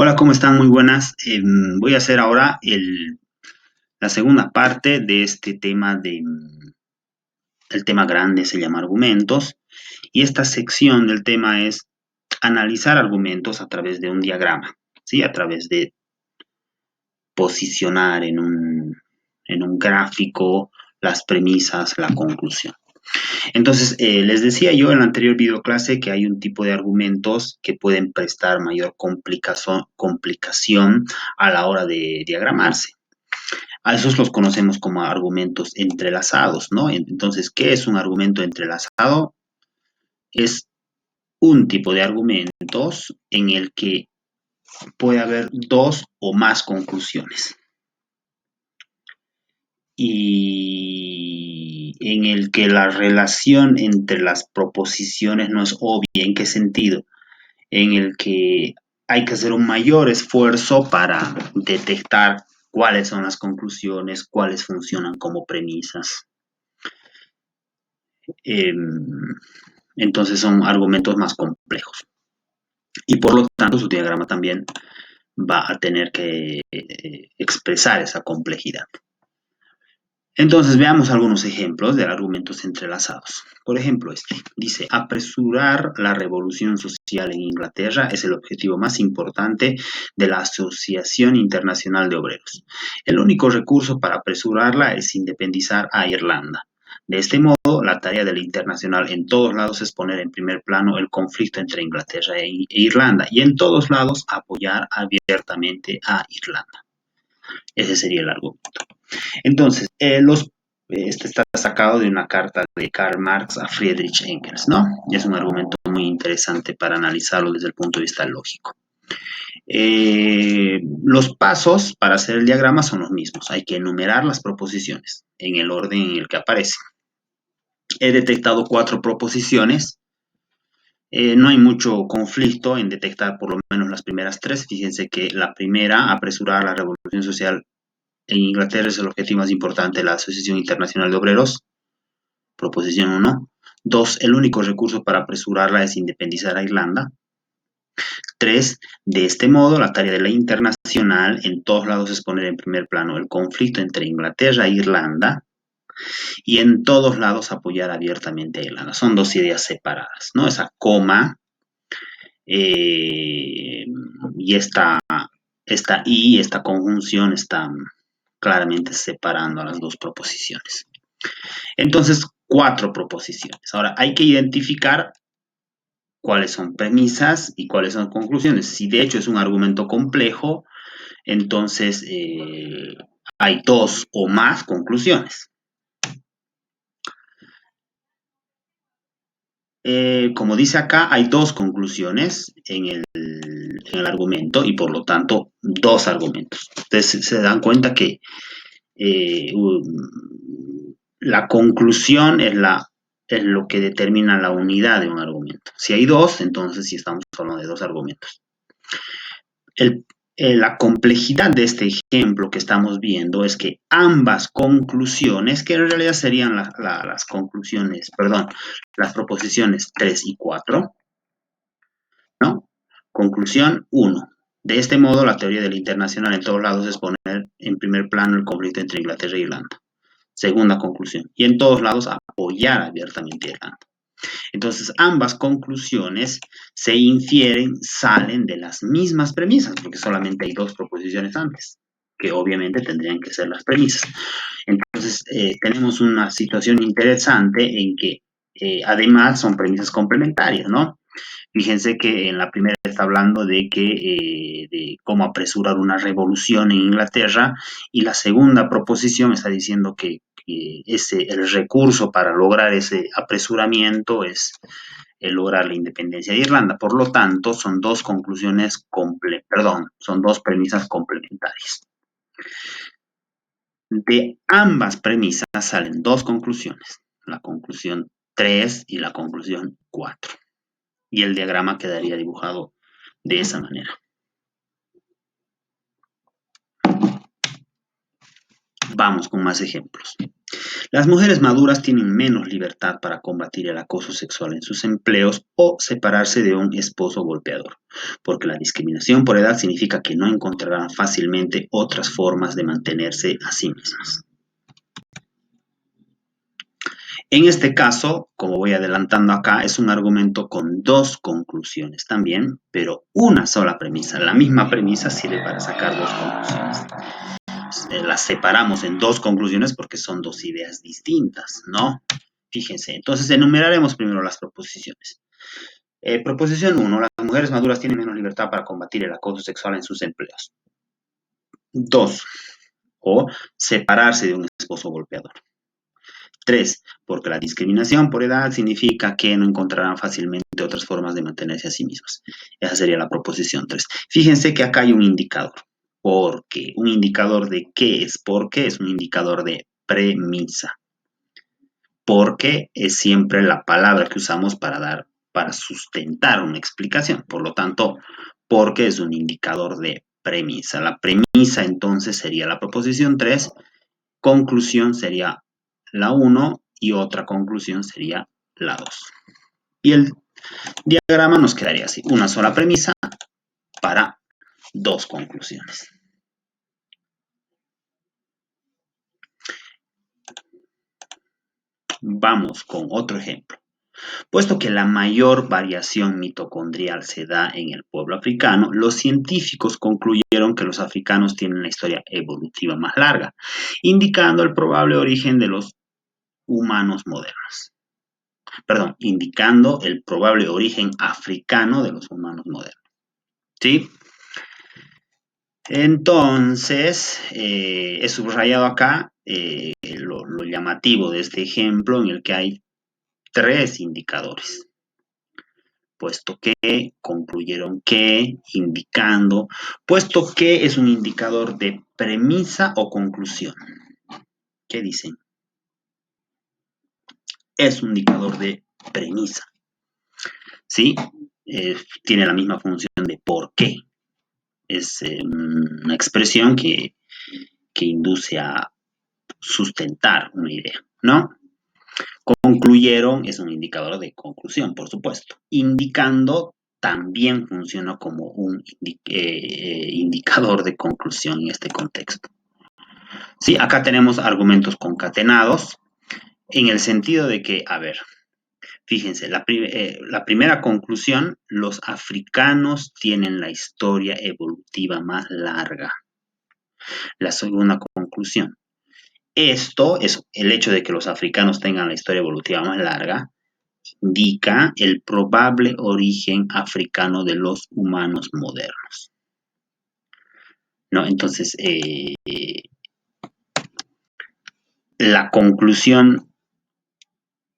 Hola, ¿cómo están? Muy buenas. Voy a hacer ahora la segunda parte de este tema el tema grande se llama argumentos, y esta sección del tema es analizar argumentos a través de un diagrama, ¿sí? A través de posicionar en un gráfico las premisas, la conclusión. Entonces, les decía yo en la anterior videoclase que hay un tipo de argumentos que pueden prestar mayor complicación a la hora de diagramarse. A esos los conocemos como argumentos entrelazados, ¿no? Entonces, ¿qué es un argumento entrelazado? Es un tipo de argumentos en el que puede haber dos o más conclusiones y en el que la relación entre las proposiciones no es obvia. ¿En qué sentido? En el que hay que hacer un mayor esfuerzo para detectar cuáles son las conclusiones, cuáles funcionan como premisas. Eh, entonces son argumentos más complejos. Y por lo tanto su diagrama también va a tener que expresar esa complejidad. Entonces veamos algunos ejemplos de argumentos entrelazados. Por ejemplo, este dice: apresurar la revolución social en Inglaterra es el objetivo más importante de la Asociación Internacional de Obreros. El único recurso para apresurarla es independizar a Irlanda. De este modo, la tarea de la Internacional en todos lados es poner en primer plano el conflicto entre Inglaterra e Irlanda, y en todos lados apoyar abiertamente a Irlanda. Ese sería el argumento. Entonces, este está sacado de una carta de Karl Marx a Friedrich Engels, ¿no? Y es un argumento muy interesante para analizarlo desde el punto de vista lógico. Los pasos para hacer el diagrama son los mismos. Hay que enumerar las proposiciones en el orden en el que aparecen. He detectado 4 proposiciones. No hay mucho conflicto en detectar por lo menos las primeras 3. Fíjense que la primera, apresurar la revolución social en Inglaterra, es el objetivo más importante de la Asociación Internacional de Obreros. Proposición 1. 2. El único recurso para apresurarla es independizar a Irlanda. 3. De este modo, la tarea de la internacional en todos lados es poner en primer plano el conflicto entre Inglaterra e Irlanda, y en todos lados apoyar abiertamente a Irlanda. Son dos ideas separadas, ¿no? Esa coma y esta conjunción están claramente separando a las dos proposiciones. Entonces, 4 proposiciones. Ahora, hay que identificar cuáles son premisas y cuáles son conclusiones. Si de hecho es un argumento complejo, entonces hay 2 o más conclusiones. Como dice acá, hay 2 conclusiones en el argumento y por lo tanto 2 argumentos. Ustedes se dan cuenta que eh, la conclusión es lo que determina la unidad de un argumento. Si hay 2, entonces sí estamos hablando de 2 argumentos. La complejidad de este ejemplo que estamos viendo es que ambas conclusiones, que en realidad serían las conclusiones, perdón, las proposiciones 3 y 4, ¿no? Conclusión 1. De este modo, la teoría del internacional en todos lados es poner en primer plano el conflicto entre Inglaterra e Irlanda. Segunda conclusión. Y en todos lados apoyar abiertamente a Irlanda. Entonces, ambas conclusiones se infieren, salen de las mismas premisas, porque solamente hay 2 proposiciones antes, que obviamente tendrían que ser las premisas. Entonces, tenemos una situación interesante en que además son premisas complementarias, ¿no? Fíjense que en la primera está hablando de cómo apresurar una revolución en Inglaterra, y la segunda proposición está diciendo que el recurso para lograr ese apresuramiento es lograr la independencia de Irlanda. Por lo tanto, son 2 conclusiones, son 2 premisas complementarias. De ambas premisas salen 2 conclusiones, la conclusión 3 y la conclusión 4. Y el diagrama quedaría dibujado de esa manera. Vamos con más ejemplos. Las mujeres maduras tienen menos libertad para combatir el acoso sexual en sus empleos o separarse de un esposo golpeador, porque la discriminación por edad significa que no encontrarán fácilmente otras formas de mantenerse a sí mismas. En este caso, como voy adelantando acá, es un argumento con dos conclusiones también, pero una sola premisa. La misma premisa sirve para sacar dos conclusiones. Las separamos en dos conclusiones porque son dos ideas distintas, ¿no? Fíjense, entonces enumeraremos primero las proposiciones. Proposición 1. Las mujeres maduras tienen menos libertad para combatir el acoso sexual en sus empleos. 2. O separarse de un esposo golpeador. 3. Porque la discriminación por edad significa que no encontrarán fácilmente otras formas de mantenerse a sí mismas. Esa sería la proposición 3. Fíjense que acá hay un indicador. ¿Por qué? ¿Un indicador de qué es? Porque es un indicador de premisa. Porque es siempre la palabra que usamos para sustentar una explicación. Por lo tanto, porque es un indicador de premisa. La premisa entonces sería la proposición 3, conclusión sería la 1 y otra conclusión sería la 2. Y el diagrama nos quedaría así, una sola premisa para dos conclusiones. Vamos con otro ejemplo. Puesto que la mayor variación mitocondrial se da en el pueblo africano, los científicos concluyeron que los africanos tienen la historia evolutiva más larga, indicando el probable origen de los humanos modernos. Perdón, indicando el probable origen africano de los humanos modernos. ¿Sí? Entonces, he subrayado acá lo llamativo de este ejemplo en el que hay tres indicadores, puesto que, concluyeron que, indicando, puesto que es un indicador de premisa o conclusión. ¿Qué dicen? Es un indicador de premisa. ¿Sí? Tiene la misma función de por qué. Es una expresión que induce a sustentar una idea, ¿no? Concluyeron es un indicador de conclusión, por supuesto. Indicando también funciona como un indicador de conclusión en este contexto. Sí, acá tenemos argumentos concatenados en el sentido de que, a ver, fíjense, la primera conclusión, los africanos tienen la historia evolutiva más larga. La segunda conclusión, esto es el hecho de que los africanos tengan la historia evolutiva más larga, indica el probable origen africano de los humanos modernos. ¿No? Entonces, la conclusión,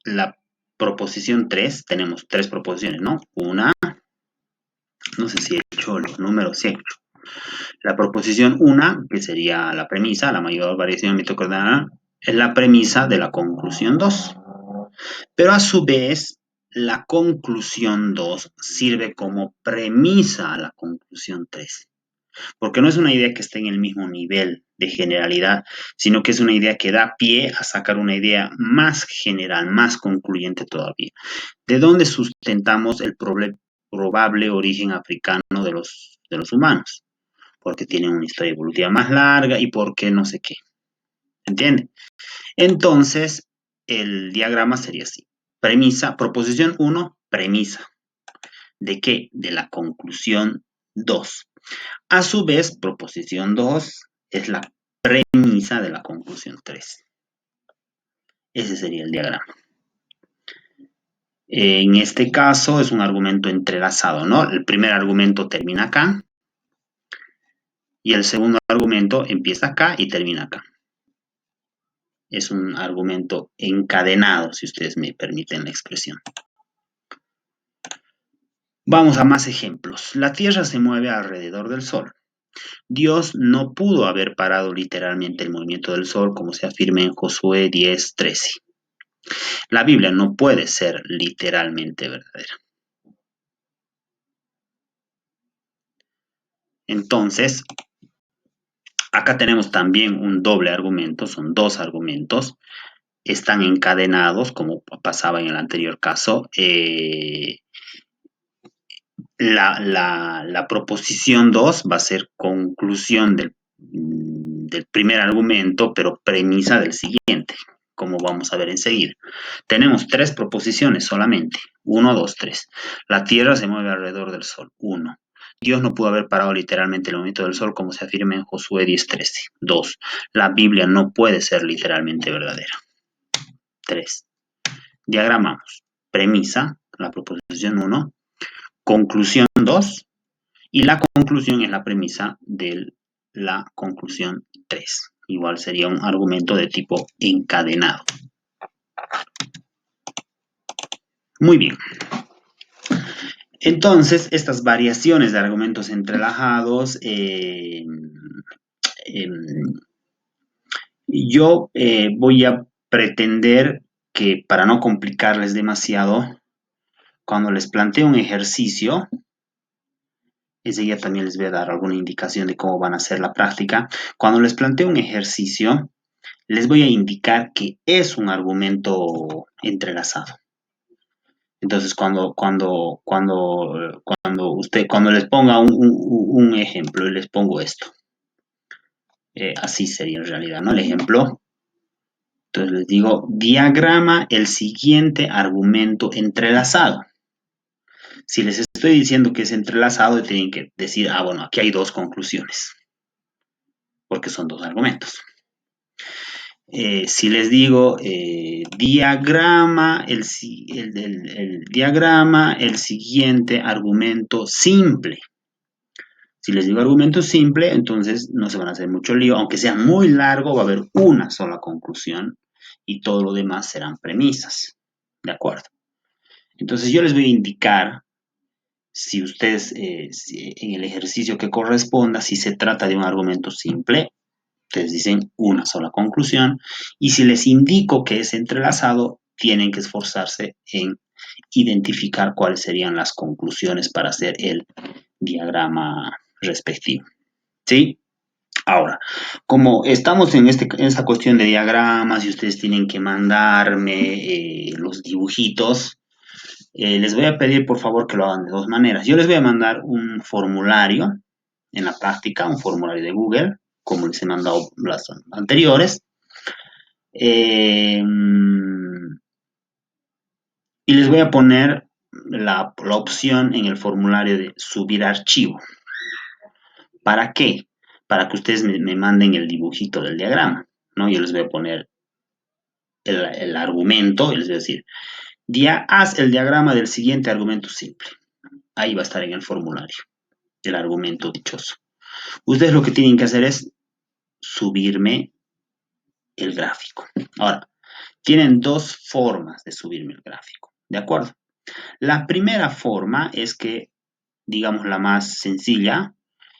la proposición 3, tenemos tres proposiciones, ¿no? Una, no sé si he hecho los números, sí he hecho. La proposición 1, que sería la premisa, la mayor variación mitocondrial, es la premisa de la conclusión 2. Pero a su vez, la conclusión 2 sirve como premisa a la conclusión 3. Porque no es una idea que esté en el mismo nivel de generalidad, sino que es una idea que da pie a sacar una idea más general, más concluyente todavía. ¿De dónde sustentamos el probable origen africano de los humanos? Porque tienen una historia evolutiva más larga y porque no sé qué. ¿Entienden? Entonces, el diagrama sería así. Premisa, proposición 1, premisa. ¿De qué? De la conclusión 2. A su vez, proposición 2 es la premisa de la conclusión 3. Ese sería el diagrama. En este caso es un argumento entrelazado, ¿no? El primer argumento termina acá y el segundo argumento empieza acá y termina acá. Es un argumento encadenado, si ustedes me permiten la expresión. Vamos a más ejemplos. La Tierra se mueve alrededor del Sol. Dios no pudo haber parado literalmente el movimiento del Sol, como se afirma en Josué 10:13. La Biblia no puede ser literalmente verdadera. Entonces, Acá tenemos también un doble argumento, son dos argumentos, están encadenados, como pasaba en el anterior caso. La proposición 2 va a ser conclusión del primer argumento, pero premisa del siguiente, como vamos a ver enseguida. Tenemos tres proposiciones solamente. 1, 2, 3. La Tierra se mueve alrededor del Sol. 1. Dios no pudo haber parado literalmente el movimiento del Sol, como se afirma en Josué 10:13. 2. La Biblia no puede ser literalmente verdadera. 3. Diagramamos. Premisa, la proposición 1. Conclusión 2. Y la conclusión es la premisa de la conclusión 3. Igual sería un argumento de tipo encadenado. Muy bien. Entonces, estas variaciones de argumentos entrelajados, yo voy a pretender que para no complicarles demasiado, cuando les planteo un ejercicio, enseguida también les voy a dar alguna indicación de cómo van a hacer la práctica. Cuando les planteo un ejercicio, les voy a indicar que es un argumento entrelazado. Entonces, cuando les ponga un ejemplo y les pongo esto, así sería en realidad, ¿no? El ejemplo. Entonces les digo, diagrama el siguiente argumento entrelazado. Si les estoy diciendo que es entrelazado, tienen que decir, bueno, aquí hay dos conclusiones, porque son dos argumentos. Si les digo, diagrama el siguiente argumento simple. Si les digo argumento simple, entonces no se van a hacer mucho lío. Aunque sea muy largo, va a haber una sola conclusión y todo lo demás serán premisas. ¿De acuerdo? Entonces yo les voy a indicar, si ustedes, en el ejercicio que corresponda, si se trata de un argumento simple, ustedes dicen una sola conclusión, y si les indico que es entrelazado, tienen que esforzarse en identificar cuáles serían las conclusiones para hacer el diagrama respectivo. ¿Sí? Ahora, como estamos en esta cuestión de diagramas y ustedes tienen que mandarme los dibujitos, les voy a pedir por favor que lo hagan de dos maneras. Yo les voy a mandar un formulario en la práctica, un formulario de Google, como les he mandado las anteriores. Y les voy a poner la opción en el formulario de subir archivo. ¿Para qué? Para que ustedes me manden el dibujito del diagrama, ¿no? Yo les voy a poner el argumento y les voy a decir, haz el diagrama del siguiente argumento simple. Ahí va a estar en el formulario, el argumento dichoso. Ustedes lo que tienen que hacer es subirme el gráfico. Ahora, tienen dos formas de subirme el gráfico, ¿de acuerdo? La primera forma es que, digamos la más sencilla,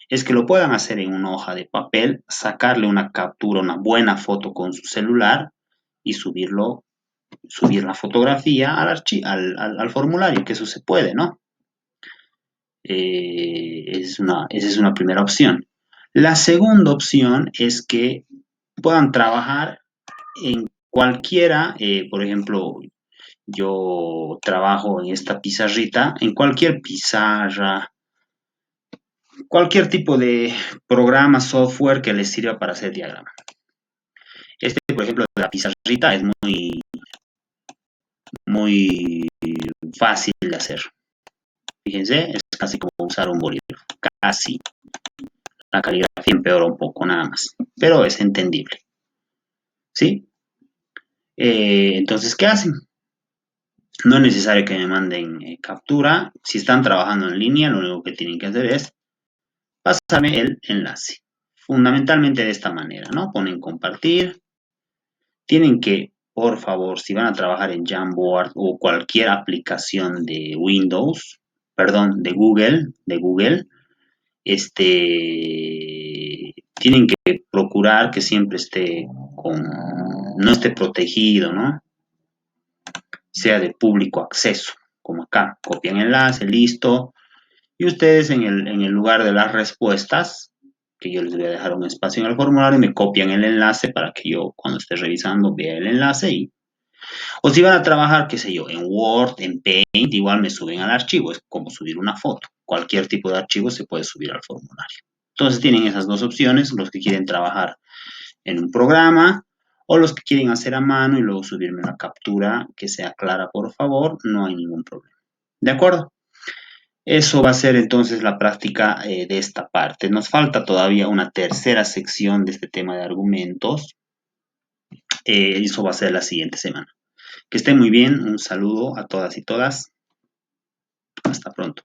es que lo puedan hacer en una hoja de papel, sacarle una captura, una buena foto con su celular y subir la fotografía al formulario, que eso se puede, ¿no? Esa es una primera opción. La segunda opción es que puedan trabajar en cualquiera, por ejemplo, yo trabajo en esta pizarrita, en cualquier pizarra, cualquier tipo de programa, software que les sirva para hacer diagrama. Este, por ejemplo, de la pizarrita es muy fácil de hacer. Fíjense, es casi como usar un bolígrafo, casi. La caligrafía empeora un poco nada más, pero es entendible. ¿Sí? Entonces, ¿qué hacen? No es necesario que me manden captura. Si están trabajando en línea, lo único que tienen que hacer es pasarme el enlace. Fundamentalmente de esta manera, ¿no? Ponen compartir. Tienen que, por favor, si van a trabajar en Jamboard o cualquier aplicación de Windows, perdón, de Google, tienen que procurar que siempre no esté protegido, ¿no? Sea de público acceso, como acá. Copian enlace, listo. Y ustedes en el lugar de las respuestas, que yo les voy a dejar un espacio en el formulario y me copian el enlace para que yo cuando esté revisando vea el enlace y o si van a trabajar, qué sé yo, en Word, en Paint, igual me suben al archivo, es como subir una foto. Cualquier tipo de archivo se puede subir al formulario. Entonces tienen esas dos opciones, los que quieren trabajar en un programa o los que quieren hacer a mano y luego subirme la captura que sea clara, por favor, no hay ningún problema. ¿De acuerdo? Eso va a ser entonces la práctica de esta parte. Nos falta todavía una tercera sección de este tema de argumentos. Eso va a ser la siguiente semana. Que estén muy bien. Un saludo a todas y todas. Hasta pronto.